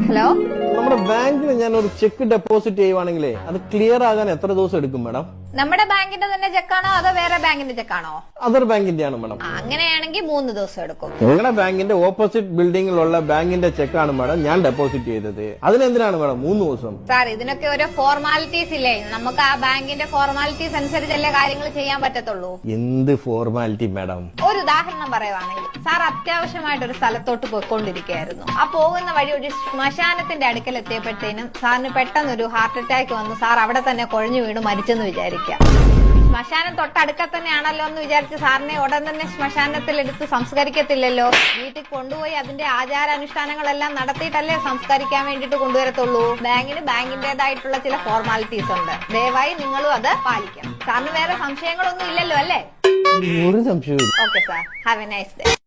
Hello, നമ്മുടെ ബാങ്കിൽ ഞാൻ ഒരു ചെക്ക് ഡെപ്പോസിറ്റ് ചെയ്യുവാണെങ്കിലേ അത് ക്ലിയർ ആകാൻ എത്ര ദിവസം എടുക്കും മാഡം? നമ്മുടെ ബാങ്കിന്റെ തന്നെ ചെക്കാണോ അതോ വേറെ ബാങ്കിന്റെ ചെക്കാണോ? അതർ ബാങ്കിന്റെ ആണ് മാഡം. അങ്ങനെയാണെങ്കിൽ 3 ദിവസം എടുക്കും. നിങ്ങളുടെ ബാങ്കിന്റെ ഓപ്പോസിറ്റ് ബിൽഡിംഗിലുള്ള ബാങ്കിന്റെ ചെക്കാണ് മാഡം ഞാൻ ഡെപ്പോസിറ്റ് ചെയ്തത്. അതിനെന്തിനാണ് മാഡം 3 ദിവസം? സാർ, ഇതിനൊക്കെ ഓരോ ഫോർമാലിറ്റീസ് ഇല്ലേ? നമുക്ക് ആ ബാങ്കിന്റെ ഫോർമാലിറ്റീസ് അനുസരിച്ചല്ലേ കാര്യങ്ങൾ ചെയ്യാൻ പറ്റത്തുള്ളൂ. എന്ത് ഫോർമാലിറ്റി മാഡം? ഒരു ഉദാഹരണം പറയുവാണെങ്കിൽ, സാർ അത്യാവശ്യമായിട്ട് ഒരു സ്ഥലത്തോട്ട് പോയിക്കൊണ്ടിരിക്കുകയായിരുന്നു. ആ പോകുന്ന വഴി ഒരു ശ്മശാനത്തിന്റെ അടുക്കൽ എത്തിയപ്പോഴത്തേനും സാറിന് പെട്ടെന്നൊരു ഹാർട്ട് അറ്റാക്ക് വന്നു. സാർ അവിടെ തന്നെ കുഴഞ്ഞു വീണ് മരിച്ചെന്ന് വിചാരിക്കുക. ശ്മശാനം തൊട്ടടുക്ക തന്നെയാണല്ലോ എന്ന് വിചാരിച്ച് സാറിനെ ഉടൻ തന്നെ ശ്മശാനത്തിൽ എടുത്ത് സംസ്കരിക്കത്തില്ലല്ലോ. വീട്ടിൽ കൊണ്ടുപോയി അതിന്റെ ആചാരാനുഷ്ഠാനങ്ങളെല്ലാം നടത്തിയിട്ടല്ലേ സംസ്കരിക്കാൻ വേണ്ടിട്ട് കൊണ്ടുവരത്തുള്ളൂ. ബാങ്കിന് ബാങ്കിന്റേതായിട്ടുള്ള ചില ഫോർമാലിറ്റീസ് ഉണ്ട്. ദയവായി നിങ്ങളും അത് പാലിക്കണം. സാറിന് വേറെ സംശയങ്ങളൊന്നും ഇല്ലല്ലോ അല്ലേ? ഒരു സംശയവും. Okay sir, have A nice day.